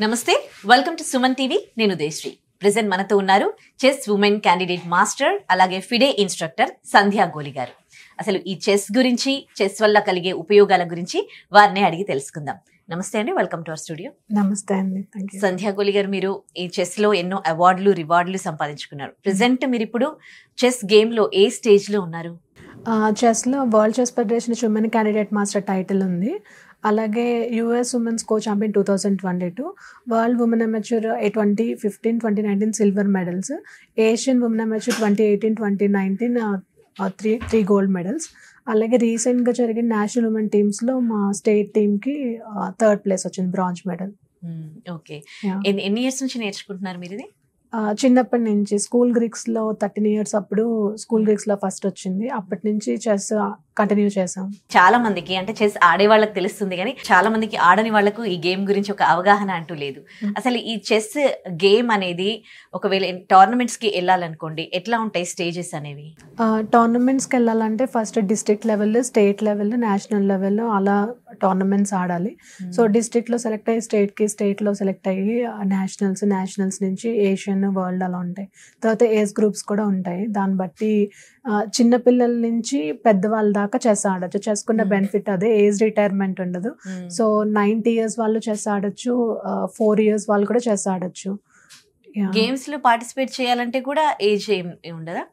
నమస్తే, welcome to Suman TV. నేను దేశ్రీ. Present మనతో ఉన్నారు చెస్ ఉమెన్ క్యాండిడేట్ మాస్టర్, అలాగే ఫిడే ఇన్స్ట్రక్టర్ సంధ్యా గోలి గారు. అసలు ఈ చెస్ గురించి, చెస్ వల్ల కలిగే ఉపయోగాల గురించి వారిని అడిగి తెలుసుకుందాం. నమస్తే అండి, వెల్కమ్ టు అవర్ స్టూడియో. నమస్తే అండి. సంధ్యా గోలి గారు, మీరు ఈ చెస్ లో ఎన్నో అవార్డులు, రివార్డులు సంపాదించుకున్నారు. ప్రెసెంట్ మీరు ఇప్పుడు చెస్ గేమ్ లో ఏ స్టేజ్ లో ఉన్నారు? చెస్ లో world chess federation woman candidate master title ఉంది. అలాగే US women's co champion 2022, world woman amateur 2015, 2019 silver medals, Asian woman amateur 2018, 2019 three gold medals. అలాగే రీసెంట్గా జరిగిన నేషనల్ ఉమెన్ టీమ్స్లో మా స్టేట్ టీమ్కి 3rd ప్లేస్ వచ్చింది, బ్రాంజ్ మెడల్. ఓకే, ఎన్ని ఇయర్స్ నుంచి నేర్చుకుంటున్నారు మీరు ఇది? చిన్నప్పటి నుంచి స్కూల్ గ్రీక్స్లో 13 years అప్పుడు స్కూల్ గ్రీక్స్లో ఫస్ట్ వచ్చింది. అప్పటి నుంచి చెస్ కంటిన్యూ చేసాం. చాలా మందికి అంటే చెస్ ఆడే వాళ్ళకి తెలుస్తుంది, కానీ చాలా మందికి ఆడని వాళ్ళకు ఈ గేమ్ గురించి ఒక అవగాహన అంటూ లేదు. అసలు ఈ చెస్ గేమ్ అనేది ఒకవేళ టోర్నమెంట్స్ కి వెళ్ళాలనుకోండి, ఎట్లా ఉంటాయి స్టేజెస్ అనేవి? టోర్నమెంట్స్కి వెళ్ళాలంటే first district level, state level, national level అలా టోర్నమెంట్స్ ఆడాలి. సో డిస్ట్రిక్ట్లో సెలెక్ట్ అయ్యి స్టేట్కి, స్టేట్లో సెలెక్ట్ అయ్యి నేషనల్స్ నుంచి ఏషియన్, వరల్డ్ అలా ఉంటాయి. తర్వాత ఏజ్ గ్రూప్స్ కూడా ఉంటాయి. దాన్ని బట్టి చిన్నపిల్లల నుంచి పెద్దవాళ్ళ దాకా చెస్ ఆడచ్చు. చెస్కున్న బెనిఫిట్ అదే, ఏజ్ రిటైర్మెంట్ ఉండదు. సో 90 years వాళ్ళు చెస్ ఆడచ్చు, 4 years వాళ్ళు కూడా చెస్ ఆడచ్చు. గేమ్స్ లో పార్టిసిపేట్ చేయాలంటే కూడా ఏజ్ ఏం ఉండదా?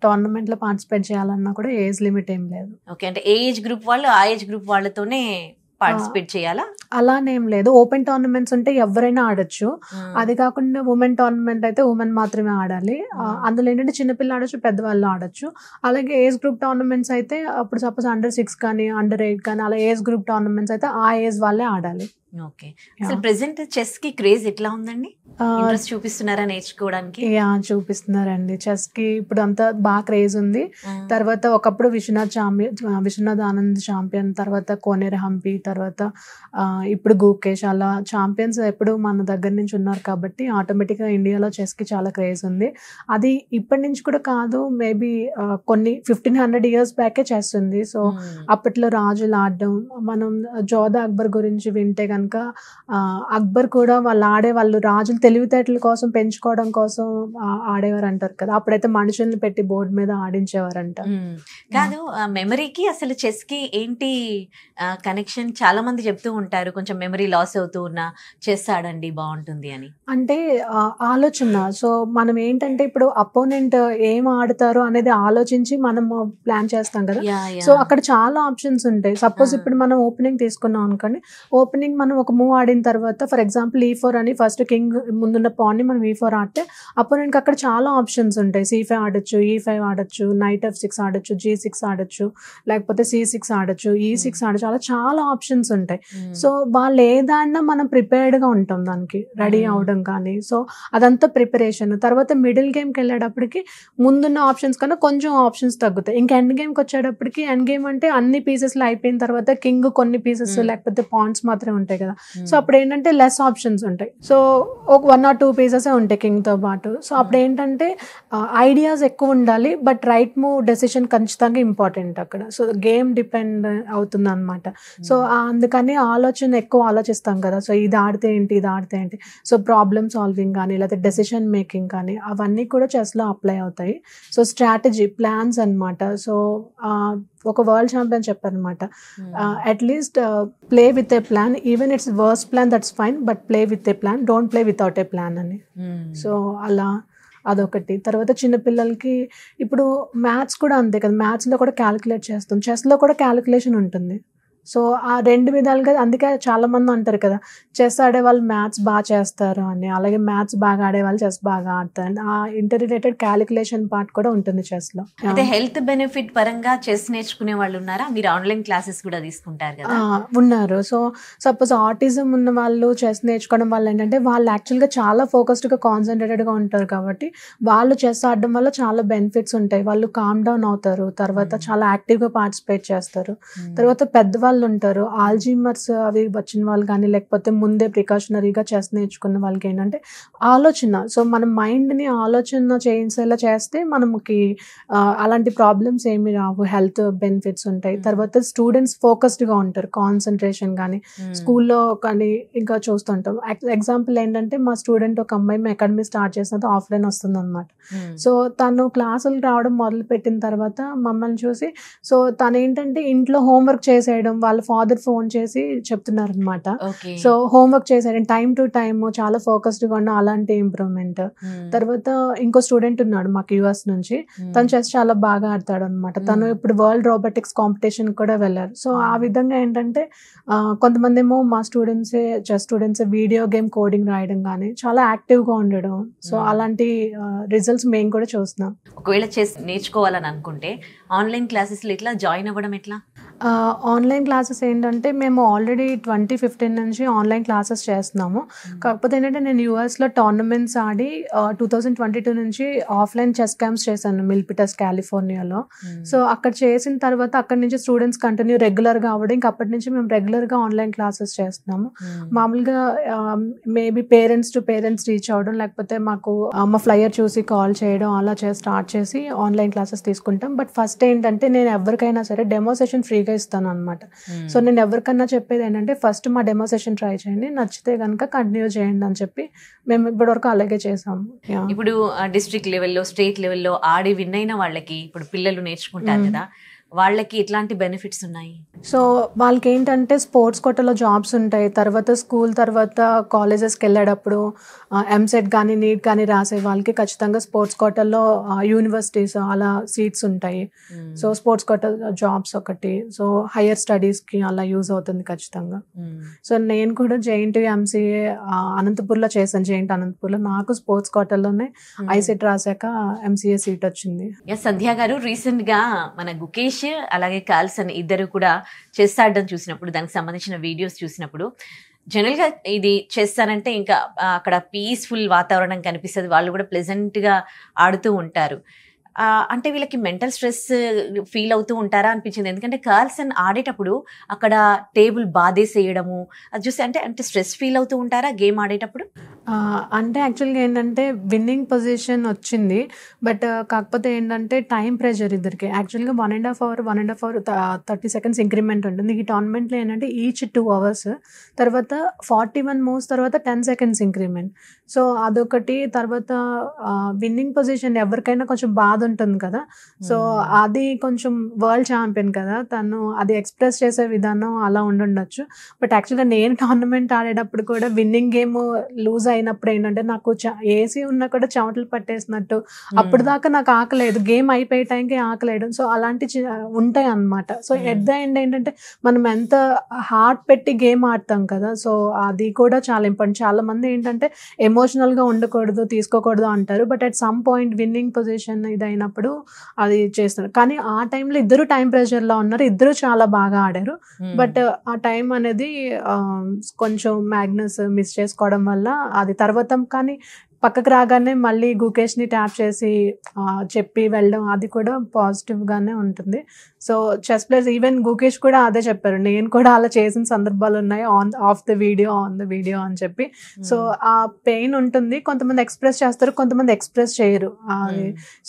టోర్నమెంట్ లో పార్టిసిపేట్ చేయాలన్నా కూడా ఏజ్ లిమిట్ ఏం లేదు. ఓకే, అంటే ఏ ఏజ్ గ్రూప్ వాళ్ళు ఆ ఏజ్ గ్రూప్ వాళ్ళతోనే పార్టిసిపేట్ చేయాలా? అలానేం లేదు. ఓపెన్ టోర్నమెంట్స్ ఉంటే ఎవరైనా ఆడొచ్చు. అది కాకుండా ఉమెన్ టోర్నమెంట్ అయితే ఉమెన్ మాత్రమే ఆడాలి. అందులో ఏంటంటే చిన్నపిల్లలు ఆడొచ్చు, పెద్దవాళ్ళు ఆడొచ్చు. అలాగే ఏజ్ గ్రూప్ టోర్నమెంట్స్ అయితే అప్పుడు సపోజ్ under 6 కానీ under 8 కానీ అలా ఏజ్ గ్రూప్ టోర్నమెంట్స్ అయితే ఆ ఏజ్ వాళ్ళే ఆడాలి. ఓకే, అసలు ప్రెసెంట్ చెస్ కి క్రేజ్ ఎట్లా ఉందండి? ఇంట్రెస్ట్ చూపిస్తున్నారా నేర్చుకోవడానికి? చూపిస్తున్నారండి. చెస్ కి ఇప్పుడు అంతా బాగా క్రేజ్ ఉంది. తర్వాత ఒకప్పుడు విశ్వనాథ్ ఆనంద్ ఛాంపియన్, తర్వాత కోనేరు హంపి, తర్వాత ఇప్పుడు గుకేష్, అలా ఛాంపియన్స్ ఎప్పుడు మన దగ్గర నుంచి ఉన్నారు కాబట్టి ఆటోమేటిక్గా ఇండియాలో చెస్ కి చాలా క్రేజ్ ఉంది. అది ఇప్పటి నుంచి కూడా కాదు, మేబీ కొన్ని 1500 years బ్యాకే చెస్ ఉంది. సో అప్పట్లో రాజులు ఆడడం, మనం జోధా అక్బర్ గురించి వింటే కనుక అక్బర్ కూడా వాళ్ళు రాజులు తెలివితేటల కోసం పెంచుకోవడం కోసం ఆడేవారు అంటారు కదా. అప్పుడైతే మనుషుల్ని పెట్టి బోర్డు మీద ఆడించేవారంట. కాదు, మెమరీకి అసలు చెస్ కి ఏంటి కనెక్షన్? చాలా మంది చెప్తూ ఉంటారు, కొంచెం మెమరీ లాస్ అవుతూ ఉన్నా చెస్ ఆడండి బాగుంటుంది అని. అంటే ఆలోచన. సో మనం ఏంటంటే ఇప్పుడు అపోనెంట్ ఏం ఆడతారు అనేది ఆలోచించి మనం ప్లాన్ చేస్తాం కదా. సో అక్కడ చాలా ఆప్షన్స్ ఉంటాయి. సపోజ్ ఇప్పుడు మనం ఓపెనింగ్ తీసుకున్నాం అనుకోండి, ఓపెనింగ్ మనం ఒక మూవ్ ఆడిన తర్వాత ఫర్ ఎగ్జాంపుల్ E4 అని ఫస్ట్ కింగ్ ముందున్న పాన్ ని మనం E4 ఆడితే అపోనెంట్కి అక్కడ చాలా ఆప్షన్స్ ఉంటాయి. C5 ఆడొచ్చు, E5 ఆడొచ్చు, నైట్ F6 ఆడొచ్చు, G6 ఆడొచ్చు, లేకపోతే C6 ఆడొచ్చు, E6 ఆడొచ్చు, అలా చాలా ఆప్షన్స్ ఉంటాయి. సో వాళ్ళు ఏదన్నా మనం ప్రిపేర్డ్గా ఉంటాం దానికి రెడీ అవడం కానీ. సో అదంతా ప్రిపరేషన్. తర్వాత మిడిల్ గేమ్కి వెళ్ళేటప్పటికి ముందున్న ఆప్షన్స్ కన్నా కొంచెం ఆప్షన్స్ తగ్గుతాయి. ఇంకా ఎండ్ గేమ్కి వచ్చేటప్పటికి, ఎండ్ గేమ్ అంటే అన్ని పీసెస్లు అయిపోయిన తర్వాత కింగ్ కొన్ని పీసెస్ లేకపోతే పాయింట్స్ మాత్రమే ఉంటాయి కదా. సో అప్పుడు ఏంటంటే లెస్ ఆప్షన్స్ ఉంటాయి. సో ఒక 1 or 2 pieces ఉంటాయి కింగ్తో పాటు. సో అప్పుడు ఏంటంటే ఐడియాస్ ఎక్కువ ఉండాలి, బట్ రైట్ మూవ్ డెసిషన్ ఖచ్చితంగా ఇంపార్టెంట్ అక్కడ. సో గేమ్ డిపెండ్ అవుతుంది అనమాట. సో అందుకని ఆలోచన ఎక్కువ ఆలోచిస్తాం కదా. సో ఇది ఆడితే ఏంటి, ఇది ఆడితే ఏంటి. సో ప్రాబ్లమ్ సాల్వింగ్ కానీ లేకపోతే డెసిషన్ మేకింగ్ కానీ అవన్నీ కూడా చెస్లో అప్లై అవుతాయి. సో స్ట్రాటజీ, ప్లాన్స్ అనమాట. సో ఒక వరల్డ్ ఛాంపియన్ చెప్పారనమాట, at least play with a plan, even it's worst plan that's fine, but play with a plan, don't play without a plan అని. సో అలా అదొకటి. తర్వాత చిన్నపిల్లలకి ఇప్పుడు మ్యాథ్స్ కూడా అంతే కదా. మ్యాథ్స్లో కూడా క్యాలిక్యులేట్ చేస్తాం, చెస్లో కూడా క్యాలిక్యులేషన్ ఉంటుంది. సో ఆ 2 విధాలుగా. అందుకే చాలా మంది అంటారు కదా, చెస్ ఆడే వాళ్ళు మ్యాథ్స్ బాగా చేస్తారు అని, అలాగే మ్యాథ్స్ బాగా ఆడే వాళ్ళు చెస్ బాగా ఆడతారు. ఆ ఇంటర్రిలేటెడ్ క్యాలిక్యులేషన్ పార్ట్ కూడా ఉంటుంది చెస్లో. అయితే హెల్త్ బెనిఫిట్ పరంగా చెస్ నేర్చుకునే వాళ్ళు ఉన్నారా? మీరు ఆన్లైన్ క్లాసెస్ కూడా తీసుకుంటారు కదా? ఉన్నారు. సో సపోజ్ ఆటిజం ఉన్న వాళ్ళు చెస్ నేర్చుకోవడం వల్ల ఏంటంటే వాళ్ళు యాక్చువల్గా చాలా ఫోకస్డ్గా, కాన్సన్ట్రేటెడ్గా ఉంటారు కాబట్టి వాళ్ళు చెస్ ఆడడం వల్ల చాలా బెనిఫిట్స్ ఉంటాయి. వాళ్ళు కామ్ డౌన్ అవుతారు, తర్వాత చాలా యాక్టివ్గా పార్టిసిపేట్ చేస్తారు. తర్వాత పెద్దవాళ్ళు వాళ్ళు ఉంటారు, ఆల్జీమర్స్ అవి వచ్చిన వాళ్ళు కానీ లేకపోతే ముందే ప్రికాషనరీగా చెస్ నేర్చుకున్న వాళ్ళకి ఏంటంటే ఆలోచన, సో మన మైండ్ని ఆలోచన చేసేలా చేస్తే మనకి అలాంటి ప్రాబ్లమ్స్ ఏమి రావు, హెల్త్ బెనిఫిట్స్ ఉంటాయి. తర్వాత స్టూడెంట్స్ ఫోకస్డ్గా ఉంటారు, కాన్సన్ట్రేషన్ కానీ స్కూల్లో కానీ ఇంకా చూస్తుంటాం. ఎగ్జాంపుల్ ఏంటంటే మా స్టూడెంట్ ఒక అమ్మాయి మా అకాడమీ స్టార్ట్ చేసినది ఆఫ్లైన్ వస్తుంది అనమాట. సో తను క్లాసులు రావడం మొదలు పెట్టిన తర్వాత మమ్మల్ని చూసి, సో తను ఏంటంటే ఇంట్లో హోంవర్క్ చేసేయడం, వాళ్ళ ఫాదర్ ఫోన్ చేసి చెప్తున్నారు అనమాట. సో హోంవర్క్ చేసేయడం, టైం టు టైమ్ చాలా ఫోకస్డ్గా ఉన్న అలాంటి ఇంప్రూవ్మెంట్. తర్వాత ఇంకో స్టూడెంట్ ఉన్నాడు మాకు యుఎస్ నుంచి, తను చెస్ చాలా బాగా ఆడతాడు అనమాట. తను ఇప్పుడు వరల్డ్ రోబోటిక్స్ కాంపిటీషన్ కూడా వెళ్ళారు. సో ఆ విధంగా ఏంటంటే కొంతమంది ఏమో మా chess students video game coding రాయడం కానీ చాలా యాక్టివ్గా ఉండడం, సో అలాంటి రిజల్ట్స్ మేము కూడా చూస్తున్నాం. ఒకవేళ చెస్ నేర్చుకోవాలని అనుకుంటే ఆన్లైన్ క్లాసెస్లో ఇట్లా జాయిన్ అవ్వడం ఎట్లా? ఆన్లైన్ క్లాసెస్ ఏంటంటే మేము ఆల్రెడీ 2015 నుంచి ఆన్లైన్ క్లాసెస్ చేస్తున్నాము. కాకపోతే ఏంటంటే నేను యూఎస్లో టోర్నమెంట్స్ ఆడి 2022 నుంచి ఆఫ్లైన్ చెస్ క్యాంప్స్ చేశాను మిల్పిటస్ కాలిఫోర్నియాలో. సో అక్కడ చేసిన తర్వాత అక్కడి నుంచి స్టూడెంట్స్ కంటిన్యూ రెగ్యులర్గా అవ్వడం, ఇంకా అప్పటి నుంచి మేము రెగ్యులర్గా ఆన్లైన్ క్లాసెస్ చేస్తున్నాము. మామూలుగా maybe parents to parents reach అవ్వడం, లేకపోతే మాకు మా ఫ్లయర్ చూసి కాల్ చేయడం, అలా స్టార్ట్ చేసి ఆన్లైన్ క్లాసెస్ తీసుకుంటాం. బట్ ఫస్ట్ ఏంటంటే నేను ఎవరికైనా సరే డెమో సెషన్ ఫ్రీగా ఇస్తాను అనమాట. సో నేను ఎవరికన్నా చెప్పేది ఏంటంటే ఫస్ట్ మా డెమో సెషన్ ట్రై చేయండి, నచ్చితే కనుక కంటిన్యూ చేయండి అని చెప్పి మేము ఇప్పటివరకు అలాగే చేసాము. ఇప్పుడు డిస్ట్రిక్ట్ లెవెల్లో, స్టేట్ లెవెల్లో ఆడి విన్ అయిన వాళ్ళకి ఇప్పుడు పిల్లలు నేర్చుకుంటారు కదా, వాళ్ళకి ఎట్లాంటి బెనిఫిట్స్ ఉన్నాయి? సో వాళ్ళకి ఏంటంటే స్పోర్ట్స్ కోటాలో జాబ్స్ ఉంటాయి. తర్వాత స్కూల్ తర్వాత కాలేజెస్కి వెళ్ళేటప్పుడు ఎంసెట్ కానీ నీట్ కానీ రాసే వాళ్ళకి ఖచ్చితంగా స్పోర్ట్స్ కోటాలో యూనివర్సిటీస్ అలా సీట్స్ ఉంటాయి. సో స్పోర్ట్స్ కోటా జాబ్స్ ఒకటి, సో హయ్యర్ స్టడీస్కి అలా యూజ్ అవుతుంది ఖచ్చితంగా. సో నేను కూడా జేఎన్టీయూ ఎంసీఏ అనంతపూర్లో చేశాను, జేఎన్టీ అనంతపూర్లో. నాకు స్పోర్ట్స్ కోటాలోనే ఐసెట్ రాశాక ఎంసీఏ సీట్ వచ్చింది. సంధ్య గారు, రీసెంట్గా మన గుకేష్ అలాగే కాల్సన్ ఇద్దరు కూడా చెస్ ఆడడం చూసినప్పుడు, దానికి సంబంధించిన వీడియోస్ చూసినప్పుడు, జనరల్గా ఇది చెస్ అనంటే ఇంకా అక్కడ పీస్ఫుల్ వాతావరణం కనిపిస్తుంది, వాళ్ళు కూడా ప్లెజెంట్గా ఆడుతూ ఉంటారు. అంటే వీళ్ళకి మెంటల్ స్ట్రెస్ ఫీల్ అవుతూ ఉంటారా అనిపించింది. ఎందుకంటే కార్ల్సన్ ఆడేటప్పుడు అక్కడ టేబుల్ బాధేసేయడము అది చూసి అంటే స్ట్రెస్ ఫీల్ అవుతూ ఉంటారా గేమ్ ఆడేటప్పుడు? అంటే యాక్చువల్గా ఏంటంటే విన్నింగ్ పొజిషన్ వచ్చింది, బట్ కాకపోతే ఏంటంటే టైం ప్రెషర్ ఇద్దరికి. యాక్చువల్గా 1.5 అవర్ 30 సెకండ్స్ ఇంక్రిమెంట్ ఉంటుంది. ఈ టోర్నమెంట్లో ఏంటంటే ఈచ్ 2 అవర్స్, తర్వాత 41 మూవ్స్ తర్వాత 10 సెకండ్స్ ఇంక్రిమెంట్. సో అదొకటి. తర్వాత విన్నింగ్ పొజిషన్ ఎవరికైనా కొంచెం బాధ ఉంటుంది కదా, సో అది కొంచెం వరల్డ్ ఛాంపియన్ కదా తను, అది ఎక్స్ప్రెస్ చేసే విధానం అలా ఉండుండొచ్చు. బట్ యాక్చువల్గా నేను టోర్నమెంట్ ఆడేటప్పుడు కూడా విన్నింగ్ గేమ్ లూజ్ అయినప్పుడు ఏంటంటే నాకు ఏసీ ఉన్నా కూడా చెమటలు పట్టేసినట్టు, అప్పుడు దాకా నాకు ఆకలేదు, గేమ్ అయిపోయే టైంకి ఆకలేయడం, సో అలాంటి ఉంటాయి అన్నమాట. సో ఎట్ ద ఎండ్ ఏంటంటే మనం ఎంత హార్ట్ పెట్టి గేమ్ ఆడతాం కదా, సో అది కూడా చాలా ఇంపార్టెంట్. చాలా మంది ఏంటంటే ఎమోషనల్గా ఉండకూడదు, తీసుకోకూడదు అంటారు, but at some point winning position ఇదైనప్పుడు అది చేస్తారు. కానీ ఆ టైంలో ఇద్దరు టైం ప్రెషర్లో ఉన్నారు, ఇద్దరు చాలా బాగా ఆడారు. బట్ ఆ టైం అనేది కొంచెం మ్యాగ్నస్ మిస్ చేసుకోవడం వల్ల అది తర్వాత కానీ పక్కకు రాగానే మళ్ళీ గుకేష్ని ట్యాప్ చేసి చెప్పి వెళ్ళడం, అది కూడా పాజిటివ్గానే ఉంటుంది. So chess players even Gukesh కూడా అదే చెప్పారు, నేను కూడా అలా చేసిన సందర్భాలు ఉన్నాయి ఆన్ ద వీడియో అని చెప్పి. సో ఆ పెయిన్ ఉంటుంది, కొంతమంది ఎక్స్ప్రెస్ చేస్తారు, కొంతమంది ఎక్స్ప్రెస్ చేయరు.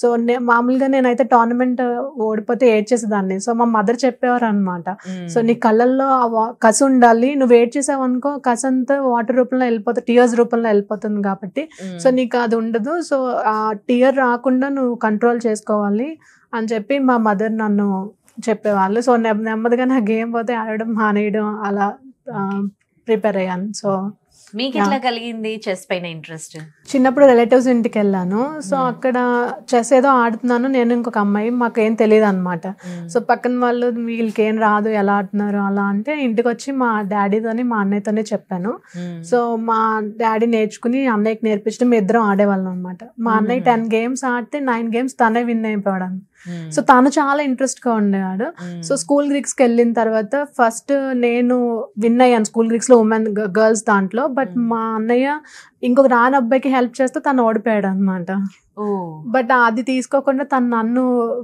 సో మామూలుగా నేనైతే టోర్నమెంట్ ఓడిపోతే ఏడ్చేసేదాన్ని. సో మా మదర్ చెప్పేవారు అనమాట, సో నీ కళ్ళల్లో కసి ఉండాలి, నువ్వు ఏడ్చేసావు అనుకో కసి అంతా వాటర్ రూపంలో వెళ్ళిపోతుంది, టీయర్స్ రూపంలో వెళ్ళిపోతుంది కాబట్టి సో నీకు అది ఉండదు, సో ఆ టీయర్ రాకుండా నువ్వు కంట్రోల్ చేసుకోవాలి అని చెప్పి మా మదర్ నన్ను చెప్పేవాళ్ళు. సో నెమ్మదిగా నా గేమ్ పోతే ఆడడం మానేయడం అలా ప్రిపేర్ అయ్యాను. సో మీకు ఎట్లా కలిగింది చెస్ పైన ఇంట్రెస్ట్? చిన్నప్పుడు రిలేటివ్స్ ఇంటికి వెళ్ళాను, సో అక్కడ చెస్ ఏదో ఆడుతున్నాను, నేను ఇంకొక అమ్మాయి, మాకు ఏం తెలియదు అనమాట. సో పక్కన వాళ్ళు వీళ్ళకి ఏం రాదు ఎలా ఆడుతున్నారు అలా అంటే, ఇంటికి వచ్చి మా డాడీతోని మా అన్నయ్యతోనే చెప్పాను. సో మా డాడీ నేర్చుకుని అన్నయ్యకి నేర్పించడం మేము ఇద్దరం ఆడేవాళ్ళం అనమాట. మా అన్నయ్య 10 గేమ్స్ ఆడితే 9 గేమ్స్ తనే విన్ అయిపోయాడు. సో తను చాలా ఇంట్రెస్ట్గా ఉండేవాడు. సో స్కూల్ గ్రీక్స్కి వెళ్ళిన తర్వాత ఫస్ట్ నేను విన్ అయ్యాను స్కూల్ గ్రీక్స్లో గర్ల్స్ దాంట్లో, బట్ మా అన్నయ్య ఇంకొక రాని అబ్బాయికి హెల్ప్ చేస్తే తను ఓడిపోయాడు అనమాట. బట్ అది తీసుకోకుండా తను నన్ను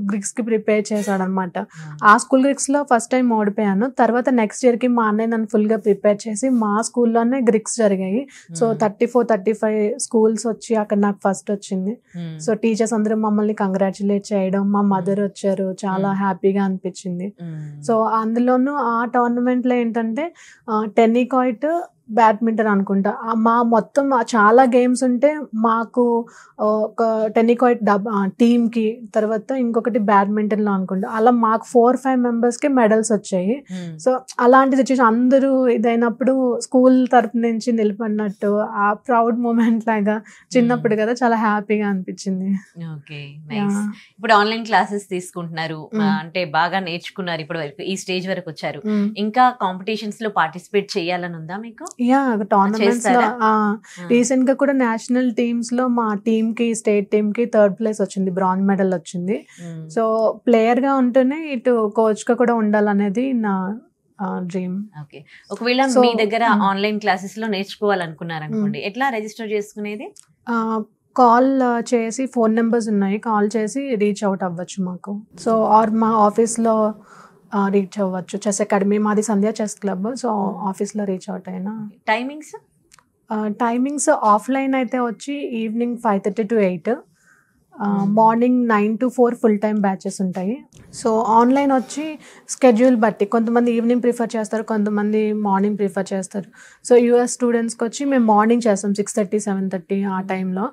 గ్రిక్స్ కి ప్రిపేర్ చేశాడు అనమాట. ఆ స్కూల్ గ్రిక్స్ లో ఫస్ట్ టైం ఓడిపోయాను. తర్వాత నెక్స్ట్ ఇయర్ కి మా అన్నయ్య నన్ను ఫుల్ గా ప్రిపేర్ చేసి మా స్కూల్లోనే గ్రిక్స్ జరిగాయి. సో 34-35 స్కూల్స్ వచ్చి అక్కడ నాకు ఫస్ట్ వచ్చింది. సో టీచర్స్ అందరూ మమ్మల్ని కంగ్రాచులేట్ చేయడం, మా మదర్ వచ్చారు, చాలా హ్యాపీగా అనిపించింది. సో అందులోనూ ఆ టోర్నమెంట్ లో ఏంటంటే టెన్నికాయిట్, బ్యాడ్మింటన్ అనుకుంటా మా మొత్తం చాలా గేమ్స్ ఉంటే మాకు ఒక టెన్నికాయిట్ టీమ్ కి, తర్వాత ఇంకొకటి బ్యాడ్మింటన్ లో అనుకుంటా, అలా మాకు 4-5 మెంబర్స్ కి మెడల్స్ వచ్చాయి. సో అలాంటి సిచ్యువేషన్ అందరూ ఇదైనప్పుడు స్కూల్ తరపు నుంచి నిలబడినట్టు ఆ ప్రౌడ్ మూమెంట్ లాగా చిన్నప్పుడు కదా చాలా హ్యాపీగా అనిపించింది. ఇప్పుడు ఆన్లైన్ క్లాసెస్ తీసుకుంటున్నారు, అంటే బాగా నేర్చుకున్నారు, ఇప్పటి వరకు ఈ స్టేజ్ వరకు వచ్చారు. ఇంకా కాంపిటీషన్స్ లో పార్టిసిపేట్ చేయాలని ఉందా మీకు? టోర్నమెంట్స్ లో రీసెంట్ గా కూడా నేషనల్ టీమ్స్ లో మా టీమ్ కి, స్టేట్ టీమ్ కి 3rd ప్లేస్ వచ్చింది, బ్రాంజ్ మెడల్ వచ్చింది. సో ప్లేయర్ గా ఉంటేనే ఇటు కోచ్ గా కూడా ఉండాలనేది నా డ్రీమ్. ఓకే, ఒకవేళ మీ దగ్గర ఆన్లైన్ క్లాసెస్ లో నేర్చుకోవాలనుకున్నారు అనుకోండి, ఎట్లా రిజిస్టర్ చేసుకునేది? కాల్ చేసి, ఫోన్ నెంబర్స్ ఉన్నాయి, కాల్ చేసి రీచ్ అవుట్ అవ్వచ్చు మాకు. సో ఆర్ మా ఆఫీస్ లో రీచ్ అవ్వచ్చు. చెస్ అకాడమీ మాది, సంధ్య చెస్ క్లబ్. సో ఆఫీస్ లో రీచ్ అవుట్ అయినా. టైమింగ్స్ ఆఫ్లైన్ అయితే వచ్చి evening 5:30 to 8, morning 9 to 4 full time batches ఉంటాయి. సో ఆన్లైన్ వచ్చి స్కెడ్యూల్ బట్టి, కొంతమంది ఈవినింగ్ ప్రిఫర్ చేస్తారు, కొంతమంది మార్నింగ్ ప్రిఫర్ చేస్తారు. సో యూఎస్ స్టూడెంట్స్కి వచ్చి మేము మార్నింగ్ చేస్తాం 6:30, 7:30 ఆ టైంలో.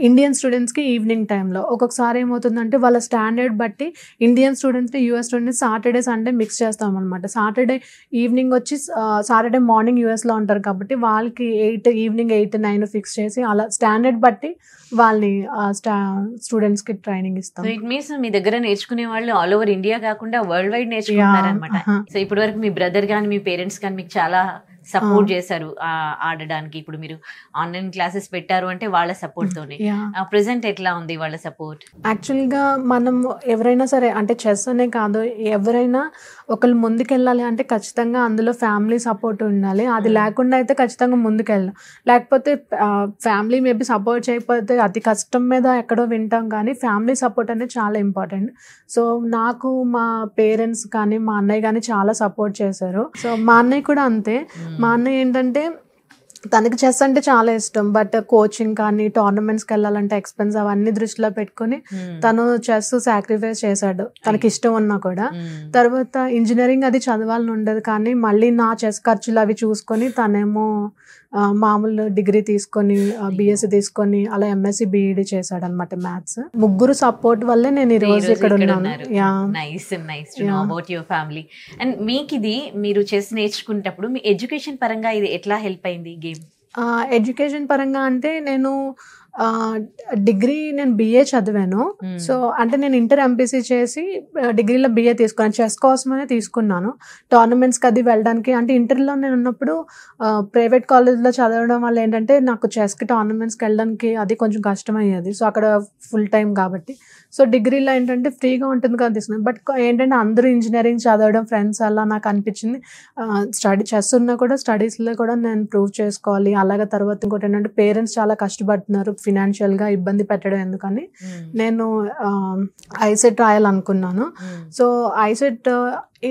ఇండియన్ స్టూడెంట్స్కి ఈవినింగ్ టైంలో. ఒక్కొక్కసారి ఏమవుతుందంటే వాళ్ళ స్టాండర్డ్ బట్టి Indian students, US students Saturday, Sunday mix చేస్తాం అనమాట. సాటర్డే ఈవినింగ్ వచ్చి, సాటర్డే మార్నింగ్ యూఎస్లో ఉంటారు కాబట్టి వాళ్ళకి ఈవినింగ్ 8, 9 ఫిక్స్ చేసి అలా స్టాండర్డ్ బట్టి వాళ్ళని స్టూడెంట్స్ కి ట్రైనింగ్ ఇస్తాం. సో ఇట్ మీన్స్ మీ దగ్గర నేర్చుకునే వాళ్ళు ఆల్ ఓవర్ ఇండియా కాకుండా వరల్డ్ వైడ్ నేర్చుకుంటారు అనమాట. సో ఇప్పటి వరకు మీ బ్రదర్ కానీ, మీ పేరెంట్స్ కానీ మీకు చాలా సపోర్ట్ చేశారు ఆడడానికి. ఇప్పుడు మీరు ఆన్లైన్ క్లాసెస్ పెట్టారు అంటే వాళ్ళ సపోర్ట్ తోనే. ప్రెసెంట్ ఎట్లా ఉంది వాళ్ళ సపోర్ట్? యాక్చువల్ గా మనం ఎవరైనా సరే, అంటే చెస్ అనే కాదు, ఎవరైనా ఒకళ్ళు ముందుకెళ్ళాలి అంటే ఖచ్చితంగా అందులో ఫ్యామిలీ సపోర్ట్ ఉండాలి. అది లేకుండా అయితే ఖచ్చితంగా ముందుకెళ్ళాం. లేకపోతే ఫ్యామిలీ మేబీ సపోర్ట్ చేయకపోతే అతి కష్టం మీద ఎక్కడో వింటాం, కానీ ఫ్యామిలీ సపోర్ట్ అనేది చాలా ఇంపార్టెంట్. సో నాకు మా పేరెంట్స్ కానీ, మా అన్నయ్య కానీ చాలా సపోర్ట్ చేశారు. సో మా అన్నయ్య కూడా అంతే. మా అన్నయ్య ఏంటంటే తనకి చెస్ అంటే చాలా ఇష్టం, బట్ కోచింగ్ కానీ, టోర్నమెంట్స్కి వెళ్ళాలంటే ఎక్స్పెన్స్ అవన్నీ దృష్టిలో పెట్టుకుని తను చెస్ సాక్రిఫైస్ చేశాడు, తనకి ఇష్టం ఉన్నా కూడా. తర్వాత ఇంజనీరింగ్ అది చదవాలని ఉండదు, కానీ మళ్ళీ నా చెస్ ఖర్చులు అవి చూసుకొని తనేమో మామూలు డిగ్రీ తీసుకొని, బిఎస్సి తీసుకొని, అలా ఎంఎస్సి బిఈడి చేశాడు అనమాట, మ్యాథ్స్. ముగ్గురు సపోర్ట్ వల్లే నేను ఈ రోజు ఇక్కడ ఉన్నాను. Nice to know about your family. And మీకు ఇది, మీరు చెస్ నేర్చుకునేటప్పుడు మీ ఎడ్యుకేషన్ పరంగా ఇది ఎట్లా హెల్ప్ అయింది గేమ్? ఎడ్యుకేషన్ పరంగా అంటే నేను డిగ్రీ నేను బిఏ చదివాను. సో అంటే నేను ఇంటర్ ఎంపీసీ చేసి డిగ్రీలో బిఏ తీసుకున్నాను. చెస్ కోసమనే తీసుకున్నాను, టోర్నమెంట్స్కి అది వెళ్ళడానికి. అంటే ఇంటర్లో నేను ఉన్నప్పుడు ప్రైవేట్ కాలేజ్లో చదవడం వల్ల ఏంటంటే నాకు చెస్కి టోర్నమెంట్స్కి వెళ్ళడానికి అది కొంచెం కష్టమయ్యేది. సో అక్కడ ఫుల్ టైం కాబట్టి. సో డిగ్రీలో ఏంటంటే ఫ్రీగా ఉంటుంది కదా తీసుకున్నాను. బట్ ఏంటంటే అందరూ ఇంజనీరింగ్ చదవడం, ఫ్రెండ్స్ అలా నాకు అనిపించింది చెస్ ఉన్నా కూడా స్టడీస్లో కూడా నేను ప్రూవ్ చేసుకోవాలి. అలాగే తర్వాత ఇంకోటి ఏంటంటే పేరెంట్స్ చాలా కష్టపడుతున్నారు, ఫినాన్షియల్గా ఇబ్బంది పెట్టడం ఎందుకని నేను ఐసెట్ రాయాలనుకున్నాను. సో ఐసెట్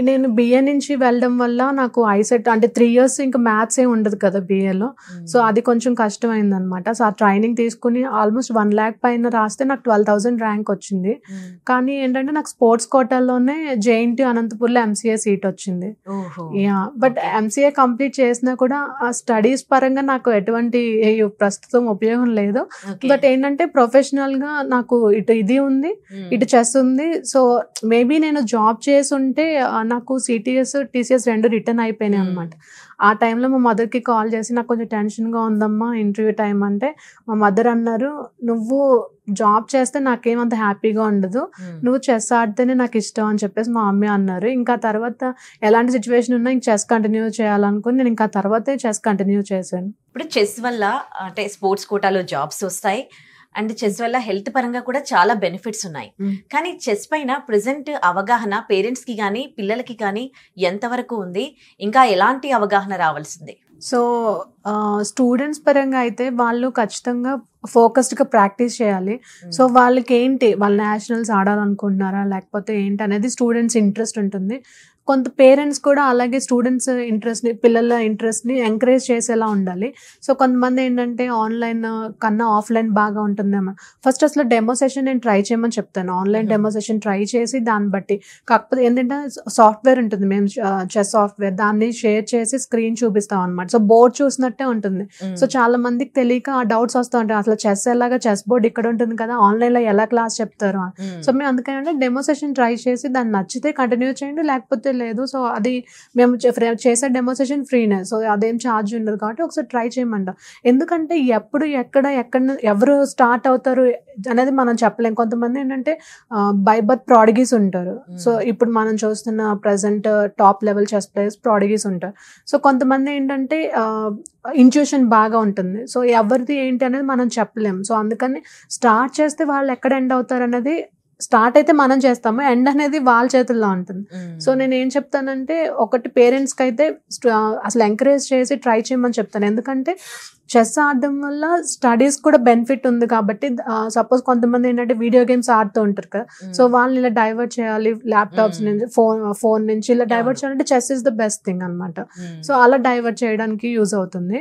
నేను బిఏ నుంచి వెళ్ళడం వల్ల నాకు ఐసెట్ అంటే 3 years ఇంకా మ్యాథ్స్ ఏమి ఉండదు కదా బిఏలో. సో అది కొంచెం కష్టమైంది అనమాట. సో ఆ ట్రైనింగ్ తీసుకుని ఆల్మోస్ట్ 1 lakh పైన రాస్తే నాకు 12,000 ర్యాంక్ వచ్చింది. కానీ ఏంటంటే నాకు స్పోర్ట్స్ కోటాలోనే జేఎన్టీ అనంతపూర్లో ఎంసీఏ సీట్ వచ్చింది. బట్ ఎంసీఏ కంప్లీట్ చేసినా కూడా ఆ స్టడీస్ పరంగా నాకు ఎటువంటి ప్రస్తుతం ఉపయోగం లేదు. బట్ ఏంటంటే ప్రొఫెషనల్ గా నాకు ఇటు ఇది ఉంది, ఇటు చెస్ ఉంది. సో మేబీ నేను జాబ్ చేసి ఉంటే నాకు సిటిఎస్, టీసీఎస్ 2 రిటర్న్ అయిపోయినాయి అనమాట. ఆ టైంలో మా మదర్కి కాల్ చేసి నాకు కొంచెం టెన్షన్గా ఉందమ్మా, ఇంటర్వ్యూ టైం అంటే మా మదర్ అన్నారు, నువ్వు జాబ్ చేస్తే నాకేమంత హ్యాపీగా ఉండదు, నువ్వు చెస్ ఆడితేనే నాకు ఇష్టం అని చెప్పేసి మా మమ్మీ అన్నారు. ఇంకా తర్వాత ఎలాంటి సిచ్యువేషన్ ఉన్నా ఇంక చెస్ కంటిన్యూ చేయాలనుకుని నేను ఇంకా తర్వాతే చెస్ కంటిన్యూ చేశాను. ఇప్పుడు చెస్ వల్ల అంటే స్పోర్ట్స్ కోటాలో జాబ్స్ వస్తాయి, అండ్ చెస్ వల్ల హెల్త్ పరంగా కూడా చాలా బెనిఫిట్స్ ఉన్నాయి. కానీ చెస్ పైన ప్రెసెంట్ అవగాహన పేరెంట్స్ కి కానీ, పిల్లలకి కానీ ఎంతవరకు ఉంది, ఇంకా ఎలాంటి అవగాహన రావాల్సింది? సో స్టూడెంట్స్ పరంగా అయితే వాళ్ళు ఖచ్చితంగా ఫోకస్డ్ గా ప్రాక్టీస్ చేయాలి. సో వాళ్ళకి ఏంటి, వాళ్ళు నేషనల్స్ ఆడాలనుకుంటున్నారా లేకపోతే ఏంటి అనేది స్టూడెంట్స్ ఇంట్రెస్ట్ ఉంటుంది. కొంత పేరెంట్స్ కూడా అలాగే స్టూడెంట్స్ ఇంట్రెస్ట్ని, పిల్లల ఇంట్రెస్ట్ని ఎంకరేజ్ చేసేలా ఉండాలి. సో కొంతమంది ఏంటంటే ఆన్లైన్ కన్నా ఆఫ్లైన్ బాగా ఉంటుందేమో, ఫస్ట్ అసలు డెమో సెషన్ నేను ట్రై చేయమని చెప్తాను. ఆన్లైన్ డెమో సెషన్ ట్రై చేసి దాన్ని బట్టి, కాకపోతే ఏంటంటే సాఫ్ట్వేర్ ఉంటుంది, మేము చెస్ సాఫ్ట్వేర్, దాన్ని షేర్ చేసి స్క్రీన్ చూపిస్తాం అనమాట. సో బోర్డ్ చూసినట్టే ఉంటుంది. సో చాలా మందికి తెలియక ఆ డౌట్స్ వస్తూ ఉంటాయి, అసలు చెస్ ఎలాగా, చెస్ బోర్డ్ ఇక్కడ ఉంటుంది కదా, ఆన్లైన్లో ఎలా క్లాస్ చెప్తారు. సో మేము అందుకని డెమో సెషన్ ట్రై చేసి దాన్ని నచ్చితే కంటిన్యూ చేయండి, లేకపోతే లేదు. సో అది మేము చేసే డెమో సెషన్ ఫ్రీనే, సో అదేం ఛార్జ్ ఉండదు కాబట్టి ఒకసారి ట్రై చేయమంట. ఎందుకంటే ఎప్పుడు ఎక్కడ ఎవరు స్టార్ట్ అవుతారు అనేది మనం చెప్పలేం. కొంతమంది ఏంటంటే బై బర్త్ ప్రాడిగీస్ ఉంటారు. సో ఇప్పుడు మనం చూస్తున్న present top level chess players prodigies ఉంటారు. సో కొంతమంది ఏంటంటే ఇంట్యూషన్ బాగా ఉంటుంది. సో ఎవరిది ఏంటి అనేది మనం చెప్పలేం. సో అందుకని స్టార్ట్ చేస్తే వాళ్ళు ఎక్కడ ఎండ్ అవుతారు అనేది, స్టార్ట్ అయితే మనం చేస్తాము, ఎండ్ అనేది వాళ్ళ చేతుల్లో ఉంటుంది. సో నేను ఏం చెప్తానంటే, ఒకటి పేరెంట్స్కి అయితే అసలు ఎంకరేజ్ చేసి ట్రై చేయమని చెప్తాను. ఎందుకంటే చెస్ ఆడడం వల్ల స్టడీస్ కూడా బెనిఫిట్ ఉంది కాబట్టి. సపోజ్ కొంతమంది ఏంటంటే వీడియో గేమ్స్ ఆడుతూ ఉంటారు కదా, సో వాళ్ళని ఇలా డైవర్ట్ చేయాలి, ల్యాప్టాప్స్ నుంచి ఫోన్ నుంచి ఇలా డైవర్ట్ చేయాలంటే chess is the best thing అనమాట. సో అలా డైవర్ట్ చేయడానికి యూజ్ అవుతుంది.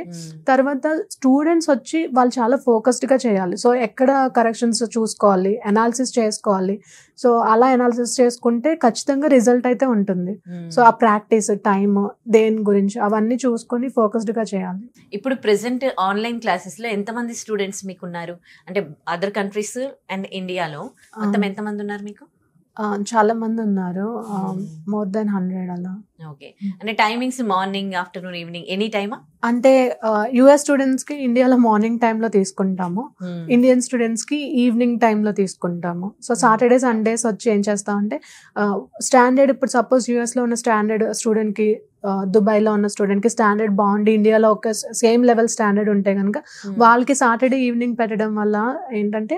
తర్వాత స్టూడెంట్స్ వచ్చి వాళ్ళు చాలా ఫోకస్డ్గా చేయాలి. సో ఎక్కడ కరెక్షన్స్ చూసుకోవాలి, అనాలిసిస్ చేసుకోవాలి. సో అలా అనాలిసిస్ చేసుకుంటే ఖచ్చితంగా రిజల్ట్ అయితే ఉంటుంది. సో ఆ ప్రాక్టీస్ టైమ్ దేని గురించి అవన్నీ చూసుకొని ఫోకస్డ్గా చేయాలి. ఇప్పుడు ప్రెసెంట్ ఆన్లైన్ క్లాసెస్ లో ఎంతమంది స్టూడెంట్స్ మీకు ఉన్నారు? అంటే అదర్ కంట్రీస్ అండ్ ఇండియాలో మొత్తం ఎంతమంది ఉన్నారు మీకు? చాలా మంది ఉన్నారు, మోర్ దెన్ 100 అలా. ఓకే, అంటే timings morning, afternoon, evening, any టైమా? అంటే యుఎస్ స్టూడెంట్స్ కి ఇండియాలో మార్నింగ్ టైంలో తీసుకుంటాము, ఇండియన్ స్టూడెంట్స్ కి ఈవినింగ్ టైంలో తీసుకుంటాము. సో సాటర్డే సండేస్ వచ్చి ఏం చేస్తామంటే స్టాండర్డ్, ఇప్పుడు సపోజ్ యుఎస్లో ఉన్న స్టాండర్డ్ స్టూడెంట్ కి దుబాయ్లో ఉన్న స్టూడెంట్కి స్టాండర్డ్ బాగుండి ఇండియాలో ఒక సేమ్ లెవెల్ స్టాండర్డ్ ఉంటే కనుక వాళ్ళకి సాటర్డే ఈవినింగ్ పెట్టడం వల్ల ఏంటంటే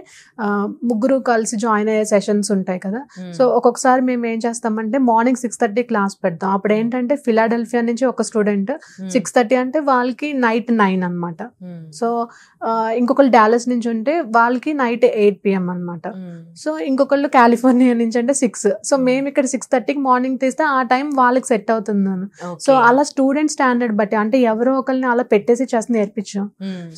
ముగ్గురు కలిసి జాయిన్ అయ్యే సెషన్స్ ఉంటాయి కదా. సో ఒక్కొక్కసారి మేము ఏం చేస్తామంటే మార్నింగ్ 6:30 క్లాస్ పెడతాం. అప్పుడు ఏంటంటే ఫిలాడెల్ఫియా నుంచి ఒక స్టూడెంట్ 6:30 అంటే వాళ్ళకి నైట్ 9 అనమాట. సో ఇంకొకళ్ళు డాలస్ నుంచి ఉంటే వాళ్ళకి నైట్ 8 PM అనమాట. సో ఇంకొకళ్ళు కాలిఫోర్నియా నుంచి అంటే 6. సో మేము ఇక్కడ 6:30కి మార్నింగ్ తీస్తే ఆ టైం వాళ్ళకి సెట్ అవుతుంది. సో అలా స్టూడెంట్ స్టాండర్డ్ బట్టి, అంటే ఎవరో ఒకరిని అలా పెట్టేసి చేసి నేర్పించాం.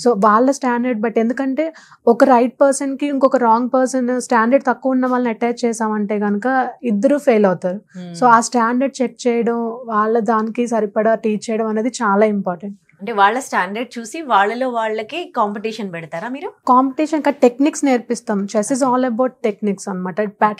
సో వాళ్ళ స్టాండర్డ్ బట్టి, ఎందుకంటే ఒక రైట్ పర్సన్ కి ఇంకొక రాంగ్ పర్సన్ స్టాండర్డ్ తక్కువ ఉన్న వాళ్ళని అటాచ్ చేసామంటే కనుక ఇద్దరు ఫెయిల్ అవుతారు. సో ఆ స్టాండర్డ్ చెక్ చేయడం, వాళ్ళ దానికి సరిపడా టీచ్ చేయడం అనేది చాలా ఇంపార్టెంట్. అంటే వాళ్ళ స్టాండర్డ్ చూసి వాళ్ళలో వాళ్ళకి కాంపిటీషన్ పెడతారా మీరు? కాంపిటీషన్ టెక్నిక్స్ నేర్పిస్తాం. Chess is all about techniques అనమాట,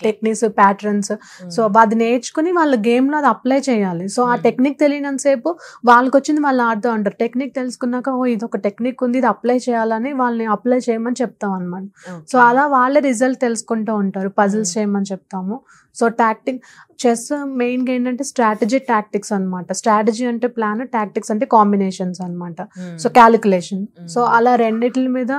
టెక్నిక్స్, ప్యాటర్న్స్. సో అది నేర్చుకుని వాళ్ళ గేమ్ లో అది అప్లై చేయాలి. సో ఆ టెక్నిక్ తెలియనంతసేపు వాళ్ళకి వచ్చింది వాళ్ళు ఆడుతూ ఉంటారు. టెక్నిక్ తెలుసుకున్నాక ఇది ఒక టెక్నిక్ ఉంది, ఇది అప్లై చేయాలని వాళ్ళని అప్లై చేయమని చెప్తాం అనమాట. సో అలా వాళ్ళే రిజల్ట్ తెలుసుకుంటూ ఉంటారు. పజిల్స్ చేయమని చెప్తాము. సో చెస్ మెయిన్గా ఏంటంటే స్ట్రాటజీ, టాక్టిక్స్ అనమాట. స్ట్రాటజీ అంటే ప్లాన్, టాక్టిక్స్ అంటే కాంబినేషన్స్ అనమాట. So calculation. సో అలా రెండిట్ల మీద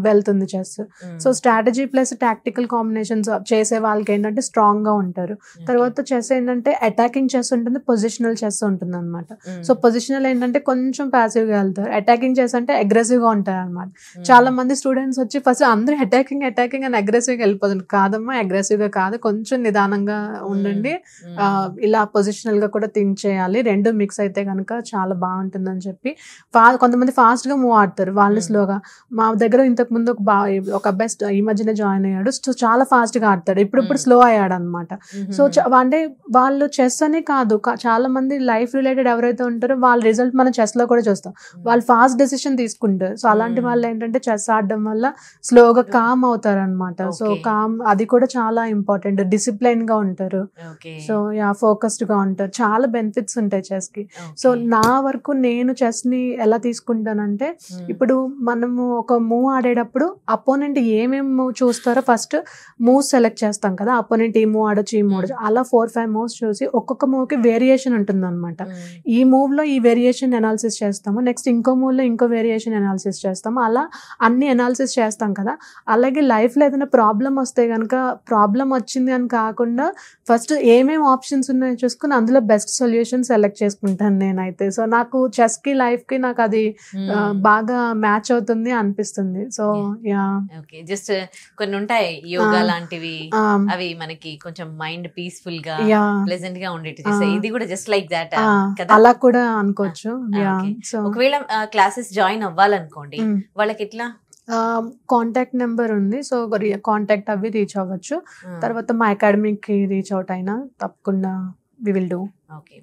వెళ్తుంది chess. So strategy plus tactical combinations చేసే వాళ్ళకి ఏంటంటే స్ట్రాంగ్ గా ఉంటారు. తర్వాత చెస్ ఏంటంటే అటాకింగ్ చెస్ ఉంటుంది, పొజిషనల్ చెస్ ఉంటుంది అనమాట. సో పొజిషనల్ ఏంటంటే కొంచెం ప్యాసివ్ గా వెళ్తారు, అటాకింగ్ చెస్ అంటే అగ్రెసివ్ గా ఉంటారు అనమాట. చాలా మంది స్టూడెంట్స్ వచ్చి ఫస్ట్ అందరూ అటాకింగ్ అని అగ్రెసివ్ గా వెళ్ళిపోతుంది. కాదమ్మా, అగ్రెసివ్ గా కాదు, కొంచెం నిదానంగా ఉండండి, ఇలా పొజిషనల్ గా కూడా థింక్ చేయాలి, రెండు మిక్స్ అయితే కనుక చాలా బాగుంటుందని చెప్పి. కొంతమంది ఫాస్ట్ గా మూవ్ ఆడతారు, వాళ్ళు స్లోగా. మా దగ్గర ఇంతకు ముందు ఒక బెస్ట్ ఈ మధ్యనే జాయిన్ అయ్యాడు, చాలా ఫాస్ట్ గా ఆడతాడు, ఇప్పుడు స్లో అయ్యాడు అనమాట. సో అంటే వాళ్ళు చెస్ అనే కాదు, చాలా మంది లైఫ్ రిలేటెడ్ ఎవరైతే ఉంటారో వాళ్ళ రిజల్ట్ మనం చెస్ లో కూడా చూస్తాం. వాళ్ళు ఫాస్ట్ డెసిషన్ తీసుకుంటారు. సో అలాంటి వాళ్ళు ఏంటంటే చెస్ ఆడడం వల్ల స్లోగా కామ్ అవుతారు అనమాట. సో కామ్ అది కూడా చాలా ఇంపార్టెంట్. డిసిప్లైన్ గా ఉంటారు. సో ఫోకస్డ్ గా ఉంటారు. చాలా బెనిఫిట్స్ ఉంటాయి చెస్ కి. సో నా వరకు నేను చెస్ ని ఎలా తీసుకుంటానంటే, ఇప్పుడు మనము ఒక మూవ్ ఆడేటప్పుడు అపోనెంట్ ఏమేమి మూవ్ చూస్తారో ఫస్ట్ మూవ్స్ సెలెక్ట్ చేస్తాం కదా. అపోనెంట్ ఈ మూవ్ ఆడొచ్చు, ఈ మూవ్ ఆడొచ్చు, అలా 4-5 మూవ్స్ చూసి ఒక్కొక్క మూవ్ కి వేరియేషన్ ఉంటుంది అనమాట. ఈ మూవ్ లో ఈ వేరియేషన్ అనాలిసిస్ చేస్తాము, నెక్స్ట్ ఇంకో మూవ్ లో ఇంకో వేరియేషన్ అనాలిసిస్ చేస్తాము, అలా అన్ని అనాలిసిస్ చేస్తాం కదా. అలాగే లైఫ్ లో ఏదైనా ప్రాబ్లం వస్తే కనుక ప్రాబ్లం వచ్చింది అని కాకుండా ఫస్ట్ ఏమేమి ఆప్షన్స్ ఉన్నాయో చూసుకుని అందులో బెస్ట్ సొల్యూషన్ సెలెక్ట్ చేసుకుంటాను నేనైతే. సో నాకు చెస్ కి లైఫ్ కి నాకు అది బాగా మ్యాచ్ అవుతుంది అనిపిస్తుంది. సో యా ఓకే, జస్ట్ కొన్ని ఉంటాయి యోగా లాంటివి, అవి మనకి కొంచెం మైండ్ పీస్ఫుల్ గా ప్లెజెంట్ గా ఉండేటి. ఇది కూడా జస్ట్ లైక్ దాట్ కదా, అలా కూడా అనుకోవచ్చు. యా సో ఒకవేళ క్లాసెస్ జాయిన్ అవ్వాలనుకోండి, వాళ్ళకి ఎట్లా? కాంటాక్ట్ నెంబర్ ఉంది. సో కాంటాక్ట్ అవి రీచ్ అవ్వచ్చు. తర్వాత మా అకాడమీకి కి రీచ్ అవుట్ అయినా తప్పకుండా we will do. Okay,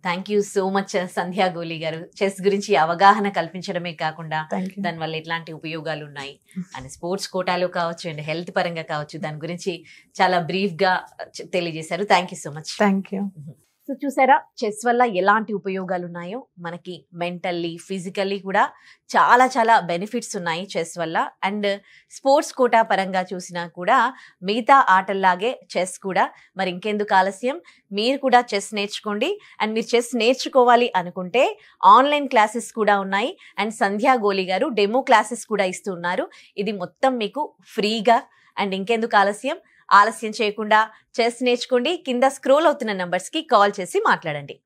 thank you so much Sandhya Goli గారు. చెస్ గురించి అవగాహన కల్పించడమే కాకుండా దానివల్ల ఎట్లాంటి ఉపయోగాలు ఉన్నాయి అండ్ స్పోర్ట్స్ కోటాలో కావచ్చు అండ్ హెల్త్ పరంగా కావచ్చు, దాని గురించి చాలా బ్రీఫ్ గా తెలియజేశారు. Thank you so much. Thank you. So చూసారా, చెస్ వల్ల ఎలాంటి ఉపయోగాలు ఉన్నాయో, మనకి మెంటల్లీ ఫిజికల్లీ కూడా చాలా చాలా బెనిఫిట్స్ ఉన్నాయి చెస్ వల్ల. అండ్ స్పోర్ట్స్ కోటా పరంగా చూసినా కూడా మిగతా ఆటల్లాగే చెస్ కూడా. మరి ఇంకెందుకు ఆలస్యం, మీరు కూడా చెస్ నేర్చుకోండి. అండ్ మీరు చెస్ నేర్చుకోవాలి అనుకుంటే ఆన్లైన్ క్లాసెస్ కూడా ఉన్నాయి. అండ్ సంధ్యా గోలి గారు డెమో క్లాసెస్ కూడా ఇస్తున్నారు. ఇది మొత్తం మీకు ఫ్రీగా. అండ్ ఇంకెందుకు ఆలస్యం చేయకుండా చెస్ నేర్చుకోండి. కింద స్క్రోల్ అవుతున్న నంబర్స్కి కాల్ చేసి మాట్లాడండి.